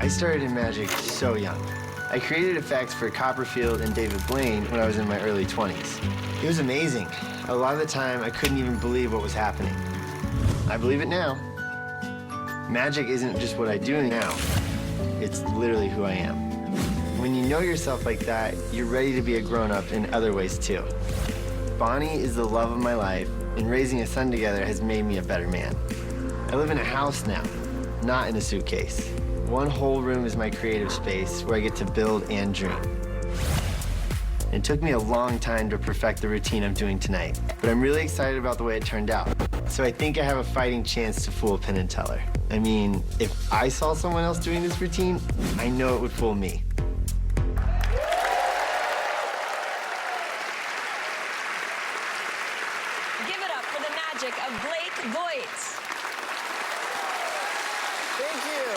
I started in magic so young. I created effects for Copperfield and David Blaine when I was in my early 20s. It was amazing. A lot of the time, I couldn't even believe what was happening. I believe it now. Magic isn't just what I do now. It's literally who I am. When you know yourself like that, you're ready to be a grown-up in other ways, too. Bonnie is the love of my life, and raising a son together has made me a better man. I live in a house now, not in a suitcase. One whole room is my creative space where I get to build and dream. It took me a long time to perfect the routine I'm doing tonight, but I'm really excited about the way it turned out. So I think I have a fighting chance to fool Penn and Teller. I mean, if I saw someone else doing this routine, I know it would fool me. Give it up for the magic of Vogt. Thank you.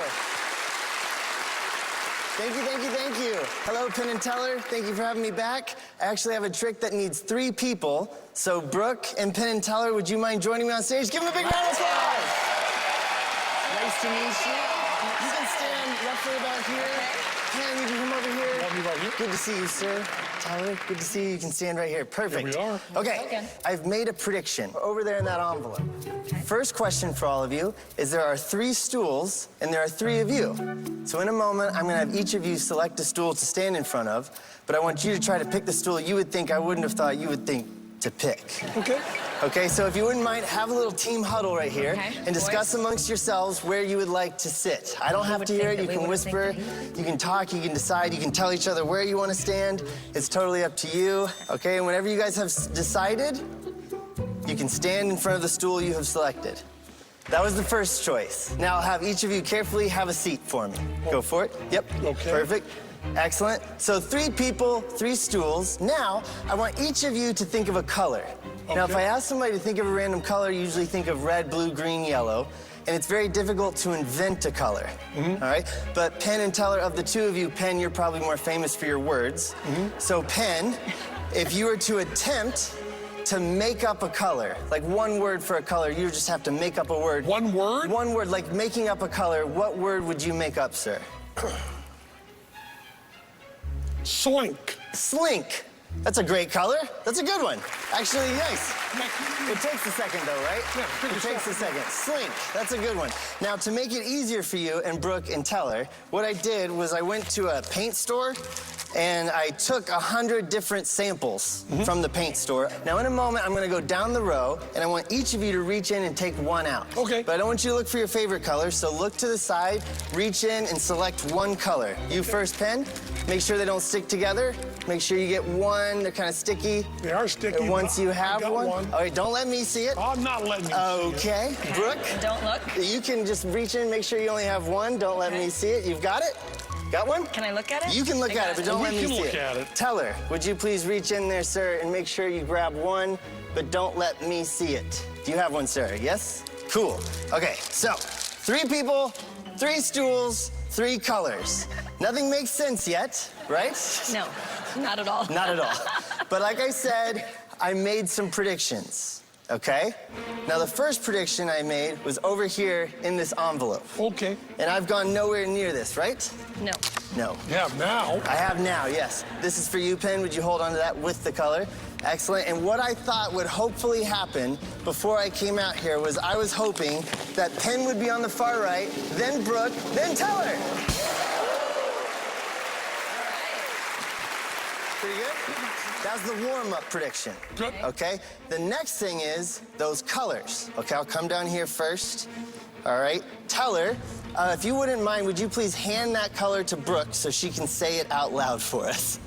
Thank you, thank you, thank you. Hello, Penn and Teller. Thank you for having me back. I actually have a trick that needs 3 people. So Brooke and Penn and Teller, would you mind joining me on stage? Give them a big round of applause. Nice to meet you. You can stand roughly about here. Penn, you can come over here. Good to see you, sir. Tyler, good to see you. You can stand right here. Perfect. Here we are. Okay, I've made a prediction over there in that envelope. First question for all of you is there are 3 stools and there are 3 of you. So in a moment, I'm gonna have each of you select a stool to stand in front of, but I want you to try to pick the stool you would think I wouldn't have thought you would think to pick. Okay. Okay, so if you wouldn't mind, have a little team huddle right here and discuss amongst yourselves where you would like to sit. I don't have to hear it. You can whisper, you can talk, you can decide, you can tell each other where you want to stand. It's totally up to you. Okay, and whenever you guys have decided, you can stand in front of the stool you have selected. That was the first choice. Now I'll have each of you carefully have a seat for me. Go for it. Yep. Okay. Perfect. Excellent. So 3 people, 3 stools. Now, I want each of you to think of a color. Okay. Now, if I ask somebody to think of a random color, you usually think of red, blue, green, yellow. And it's very difficult to invent a color, all right? But Penn and Teller, of the 2 of you, Penn, you're probably more famous for your words. So Penn, if you were to attempt to make up a color, like 1 word for a color, you just have to make up a word. 1 word? 1 word, like making up a color. What word would you make up, sir? Slink. Slink. That's a great color. That's a good one. Actually, nice. It takes a second, though, right? Yeah, it takes a second. Slink. That's a good one. Now, to make it easier for you and Brooke and Teller, what I did was I went to a paint store and I took 100 different samples from the paint store. Now, in a moment, I'm going to go down the row, and I want each of you to reach in and take 1 out. Okay. But I don't want you to look for your favorite color, so look to the side, reach in, and select 1 color. You first, Penn. Make sure they don't stick together. Make sure you get 1. They're kind of sticky. They are sticky. And once you have one. All All right, don't let me see it. I'm not letting you see it. Okay. Brooke. Don't look. You can just reach in, make sure you only have 1. Don't let me see it. You've got it? Got 1? Can I look at it? You can look at it, but don't let me see it. We can look at it. Teller, would you please reach in there, sir, and make sure you grab 1, but don't let me see it. Do you have 1, sir? Yes? Cool. Okay, so 3 people, 3 stools, 3 colors. Nothing makes sense yet, right? No, not at all. Not at all. But like I said, I made some predictions, okay? Now, the first prediction I made was over here in this envelope. Okay. And I've gone nowhere near this, right? No. No. Yeah, now. I have now, yes. This is for you, Penn. Would you hold on to that with the color? Excellent. And what I thought would hopefully happen before I came out here was I was hoping that Penn would be on the far right, then Brooke, then Teller. Pretty good? That's the warm-up prediction. Good. Okay? The next thing is those colors. Okay, I'll come down here first. All right? Teller, if you wouldn't mind, would you please hand that color to Brooke so she can say it out loud for us?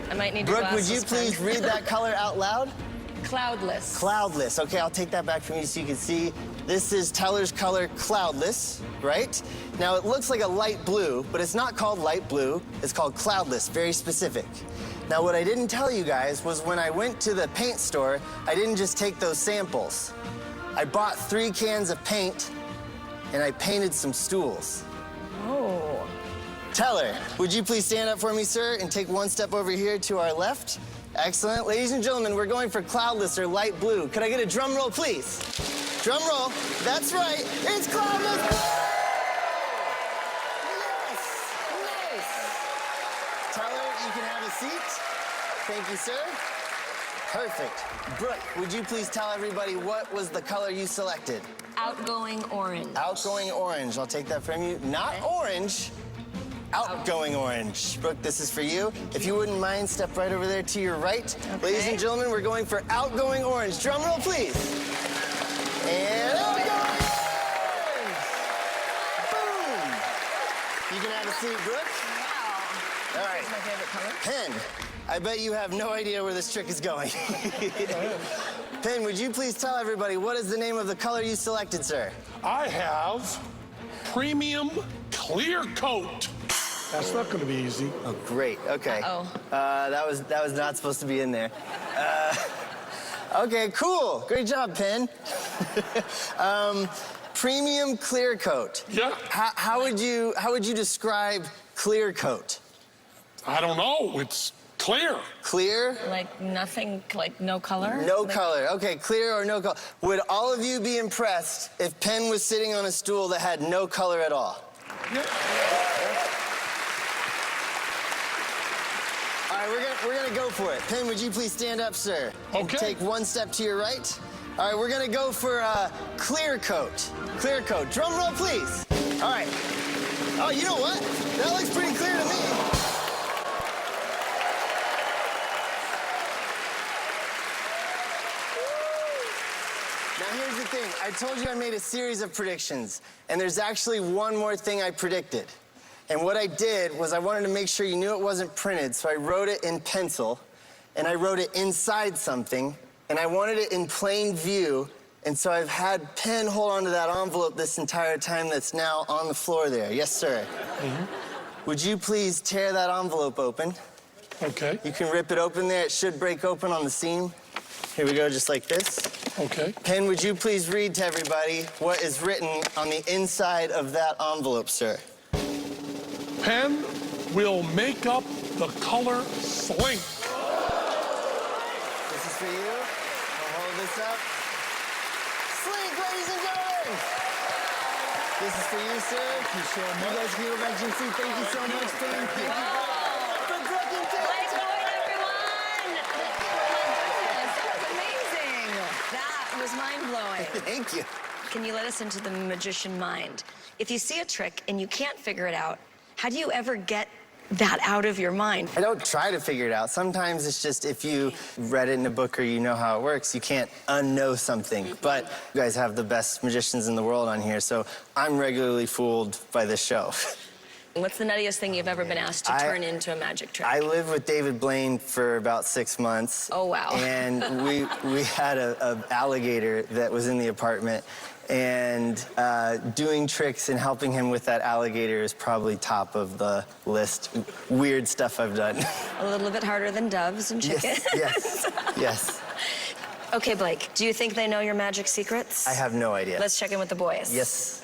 I might need Brooke, your glasses, would you please Penn. read that color out loud? Cloudless. Cloudless. Okay, I'll take that back from you so you can see. This is Teller's color, cloudless, right? Now, it looks like a light blue, but it's not called light blue. It's called cloudless, very specific. Now, what I didn't tell you guys was when I went to the paint store, I didn't just take those samples. I bought 3 cans of paint, and I painted some stools. Oh. Teller, would you please stand up for me, sir, and take 1 step over here to our left? Excellent. Ladies and gentlemen, we're going for cloudless or light blue. Could I get a drum roll, please? Drum roll. That's right. It's cloudless. Yes. Thank you, sir. Perfect. Brooke, would you please tell everybody what was the color you selected? Outgoing orange. Outgoing orange. I'll take that from you. Not orange. Outgoing orange. Brooke, this is for you. If you wouldn't mind, step right over there to your right. Okay. Ladies and gentlemen, we're going for outgoing orange. Drum roll, please. And outgoing orange! Boom! You can have a seat, Brooke. Wow. All right. That's my favorite color. Penn, I bet you have no idea where this trick is going. Penn, would you please tell everybody what is the name of the color you selected, sir? I have premium clear coat. That's not going to be easy. Oh, great. Okay. Uh-oh. That was not supposed to be in there. Okay, cool. Great job, Penn. Premium clear coat. Yeah. How would you describe clear coat? I don't know. It's clear. Clear? Like nothing, like no color? No Like- color. Okay, clear or no color. Would all of you be impressed if Penn was sitting on a stool that had no color at all? Yeah. All right, we're gonna go for it. Penn, would you please stand up, sir? Okay. Take one step to your right. All right, we're gonna go for clear coat. Clear coat. Drum roll, please. All right. Oh, you know what? That looks pretty clear to me. Now here's the thing. I told you I made a series of predictions, and there's actually one more thing I predicted. And what I did was I wanted to make sure you knew it wasn't printed, so I wrote it in pencil, and I wrote it inside something, and I wanted it in plain view, and so I've had Penn hold onto that envelope this entire time that's now on the floor there. Yes, sir. Mm-hmm. Would you please tear that envelope open? Okay. You can rip it open there. It should break open on the seam. Here we go, just like this. Okay. Penn, would you please read to everybody what is written on the inside of that envelope, sir? Penn will make up the color slink. This is for you. I'll hold this up. Slink, ladies and gentlemen! This is for you, sir. Thank you so much. You guys can go back and see. Thank you so much, Penn. Thank you. For Brooke and Penn. Blake Vogt, everyone! Oh my goodness, that was amazing. That was mind-blowing. Thank you. Can you let us into the magician mind? If you see a trick and you can't figure it out, how do you ever get that out of your mind? I don't try to figure it out. Sometimes it's just if you read it in a book or you know how it works, you can't unknow something. But you guys have the best magicians in the world on here, so I'm regularly fooled by this show. What's the nuttiest thing you've ever been asked to turn into a magic trick? I lived with David Blaine for about 6 months. Oh, wow. And we had a alligator that was in the apartment. And doing tricks and helping him with that alligator is probably top of the list. Weird stuff I've done. A little bit harder than doves and chickens. Yes. Okay, Blake, do you think they know your magic secrets? I have no idea. Let's check in with the boys. Yes.